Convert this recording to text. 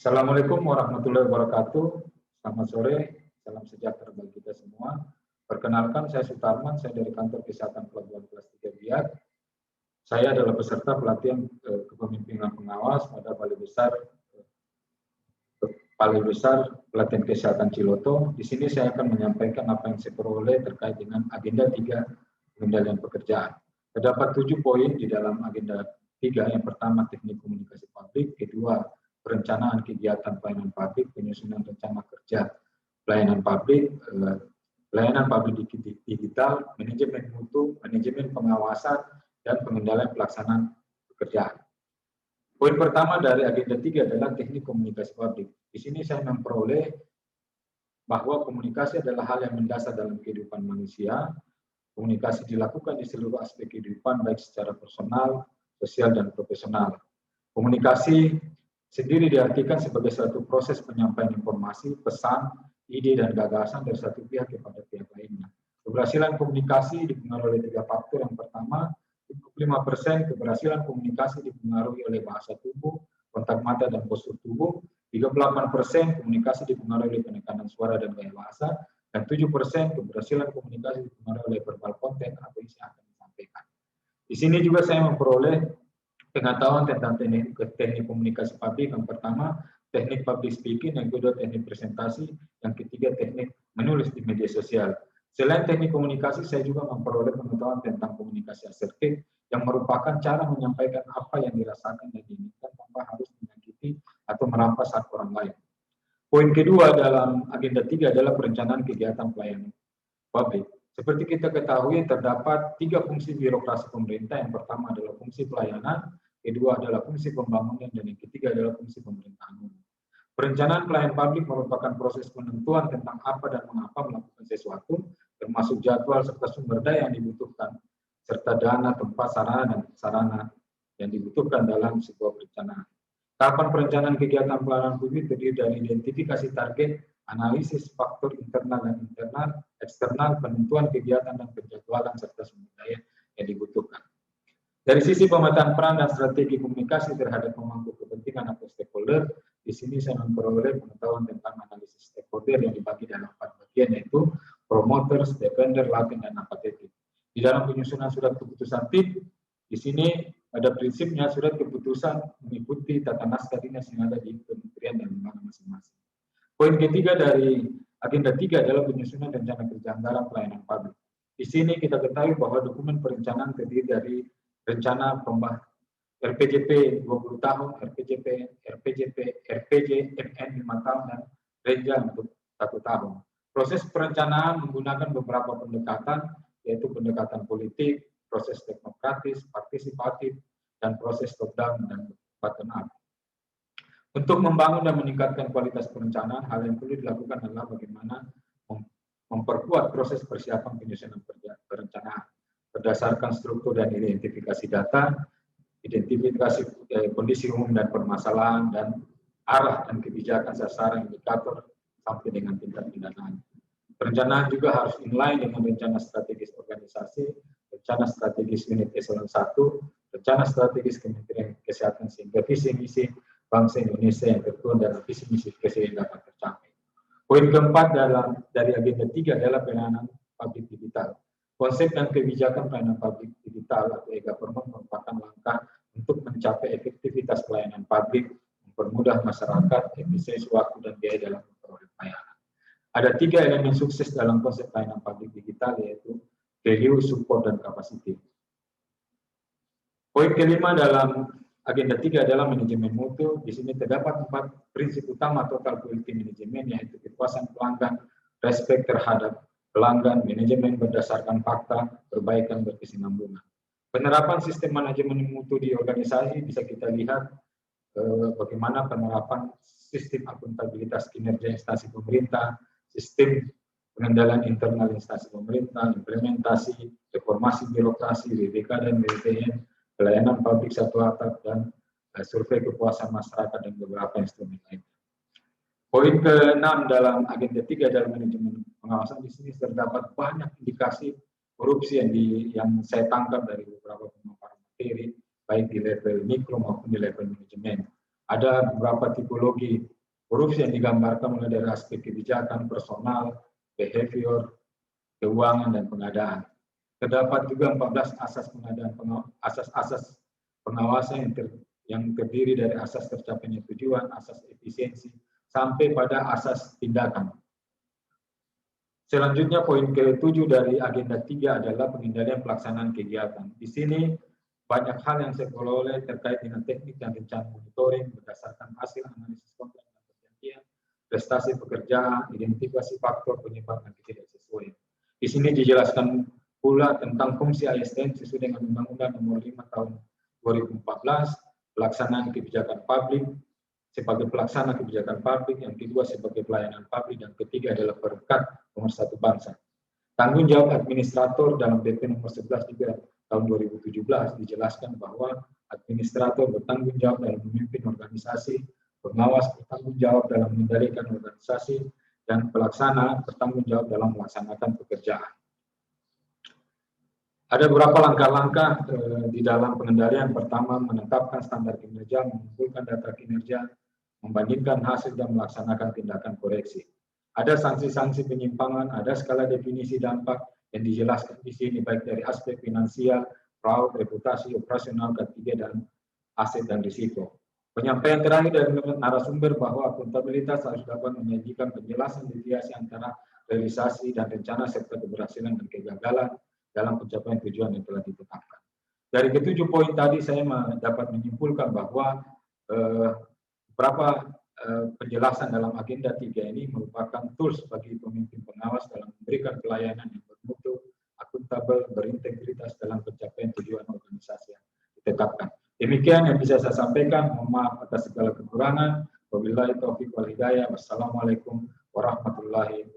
Assalamualaikum warahmatullahi wabarakatuh. Selamat sore, salam sejahtera bagi kita semua. Perkenalkan, saya Sutarman, saya dari Kantor Kesehatan Pelabuhan Kelas 3 Biak. Saya adalah peserta pelatihan kepemimpinan pengawas pada Balai Besar Pelatihan Kesehatan Ciloto. Di sini saya akan menyampaikan apa yang saya peroleh terkait dengan agenda 3 pengendalian pekerjaan. Terdapat 7 poin di dalam agenda 3. Yang pertama, teknik komunikasi publik. Kedua, perencanaan kegiatan pelayanan publik, penyusunan rencana kerja pelayanan publik digital, manajemen mutu, manajemen pengawasan, dan pengendalian pelaksanaan pekerjaan. Poin pertama dari agenda 3 adalah teknik komunikasi publik. Di sini saya memperoleh bahwa komunikasi adalah hal yang mendasar dalam kehidupan manusia. Komunikasi dilakukan di seluruh aspek kehidupan, baik secara personal, sosial, dan profesional. Komunikasi sendiri diartikan sebagai suatu proses penyampaian informasi, pesan, ide, dan gagasan dari satu pihak kepada pihak lainnya. Keberhasilan komunikasi dipengaruhi oleh 3 faktor. Yang pertama, 55% keberhasilan komunikasi dipengaruhi oleh bahasa tubuh, kontak mata, dan postur tubuh. 38% komunikasi dipengaruhi oleh penekanan suara dan gaya bahasa. Dan 7% keberhasilan komunikasi dipengaruhi oleh verbal content atau isi yang akan disampaikan. Di sini juga saya memperoleh pengetahuan tentang teknik komunikasi publik. Yang pertama, teknik public speaking. Yang kedua, teknik presentasi. Yang ketiga, teknik menulis di media sosial. Selain teknik komunikasi, saya juga memperoleh pengetahuan tentang komunikasi asertif, yang merupakan cara menyampaikan apa yang dirasakan dan diinginkan tanpa harus menyakiti atau merampas hak orang lain. Poin kedua dalam agenda 3 adalah perencanaan kegiatan pelayanan publik. Seperti kita ketahui, terdapat 3 fungsi birokrasi pemerintah. Yang pertama adalah fungsi pelayanan, kedua adalah fungsi pembangunan, dan yang ketiga adalah fungsi pemerintahan umum. Perencanaan pelayanan publik merupakan proses penentuan tentang apa dan mengapa melakukan sesuatu, termasuk jadwal serta sumber daya yang dibutuhkan, serta dana, tempat, sarana, dan sarana yang dibutuhkan dalam sebuah perencanaan. Tahapan perencanaan kegiatan pelayanan publik terdiri dari identifikasi target, analisis faktor internal dan eksternal, penentuan kegiatan dan penjadwalan serta sumber daya yang dibutuhkan. Dari sisi pemetaan peran dan strategi komunikasi terhadap pemangku kepentingan atau stakeholder, di sini saya memperoleh pengetahuan tentang analisis stakeholder yang dibagi dalam 4 bagian, yaitu promoters, defender, laten, dan apathetic. Di dalam penyusunan surat keputusan TIP, di sini ada prinsipnya surat keputusan mengikuti tata naskah dinas yang ada di kementerian dan lembaga masing-masing. Poin ketiga dari agenda 3 adalah penyusunan rencana kerja anggaran pelayanan publik. Di sini kita ketahui bahwa dokumen perencanaan terdiri dari rencana RPJP 20 tahun, RPG MN 5 tahun, dan Renja untuk 1 tahun. Proses perencanaan menggunakan beberapa pendekatan, yaitu pendekatan politik, proses teknokratis, partisipatif, dan proses top-down dan bottom-up. Untuk membangun dan meningkatkan kualitas perencanaan, hal yang perlu dilakukan adalah bagaimana memperkuat proses persiapan penyusunan perencanaan berdasarkan struktur dan identifikasi data, identifikasi kondisi umum dan permasalahan, dan arah dan kebijakan sasaran indikator sampai dengan tingkat pendanaan. Perencanaan juga harus inline dengan rencana strategis organisasi, rencana strategis unit eselon 1, rencana strategis Kementerian Kesehatan, sehingga visi misi bangsa Indonesia yang tertuang dalam visi misi kesehatan dapat tercapai. Poin keempat dari agenda 3 adalah pelayanan publik digital. Konsep dan kebijakan pelayanan publik digital atau e-government merupakan langkah untuk mencapai efektivitas pelayanan publik, mempermudah masyarakat, efisiensi waktu dan biaya dalam memperoleh pelayanan. Ada 3 elemen sukses dalam konsep pelayanan publik digital, yaitu value, support, dan capacity. Poin kelima dalam agenda 3 adalah manajemen mutu. Di sini terdapat 4 prinsip utama total quality management, yaitu kepuasan pelanggan, respect terhadap pelanggan, manajemen berdasarkan fakta, perbaikan berkesinambungan. Penerapan sistem manajemen mutu di organisasi bisa kita lihat bagaimana penerapan sistem akuntabilitas kinerja instansi pemerintah, sistem pengendalian internal instansi pemerintah, implementasi reformasi birokrasi, WBK dan WPN, pelayanan publik satu atap, dan survei kepuasan masyarakat dan beberapa instrumen lainnya. Poin ke-6 dalam agenda 3 dalam manajemen pengawasan, di sini terdapat banyak indikasi korupsi yang saya tangkap dari beberapa pemaparan materi, baik di level mikro maupun di level manajemen. Ada beberapa tipologi Korupsi yang digambarkan mulai dari aspek kebijakan, personal, behavior, keuangan, dan pengadaan. Terdapat juga 14 asas pengadaan, asas-asas pengawasan yang terdiri dari asas tercapainya tujuan, asas efisiensi, sampai pada asas tindakan. Selanjutnya poin ke-7 dari agenda 3 adalah pengendalian pelaksanaan kegiatan. Di sini banyak hal yang saya peroleh terkait dengan teknik dan rencana monitoring berdasarkan hasil analisis kontrak dan perjanjian, prestasi pekerjaan, identifikasi faktor penyebab dan ketidaksesuaian. Di sini dijelaskan pula tentang fungsi ASN sesuai dengan Undang-Undang Nomor 5 Tahun 2014, pelaksanaan kebijakan publik sebagai pelaksana kebijakan publik, yang kedua sebagai pelayanan publik, dan ketiga adalah perekat pemersatu bangsa. Tanggung jawab administrator dalam PP nomor 11 juga tahun 2017 dijelaskan bahwa administrator bertanggung jawab dalam memimpin organisasi, pengawas bertanggung jawab dalam mengendalikan organisasi, dan pelaksana bertanggung jawab dalam melaksanakan pekerjaan. Ada beberapa langkah-langkah di dalam pengendalian. Pertama, menetapkan standar kinerja, mengumpulkan data kinerja, membandingkan hasil dan melaksanakan tindakan koreksi. Ada sanksi-sanksi penyimpangan, ada skala definisi dampak yang dijelaskan di sini baik dari aspek finansial, fraud, reputasi, operasional, K3, dan aset dan risiko. Penyampaian terakhir dari narasumber bahwa akuntabilitas harus dapat menyajikan penjelasan deviasi antara realisasi dan rencana serta keberhasilan dan kegagalan dalam pencapaian tujuan yang telah ditetapkan. Dari ke-7 poin tadi saya dapat menyimpulkan bahwa beberapa penjelasan dalam agenda 3 ini merupakan tools bagi pemimpin pengawas dalam memberikan pelayanan yang bermutu, akuntabel, berintegritas dalam pencapaian tujuan organisasi yang ditetapkan. Demikian yang bisa saya sampaikan. Mohon maaf atas segala kekurangan. Wabillahi taufiq wal hidayah. Wassalamualaikum warahmatullahi wabarakatuh.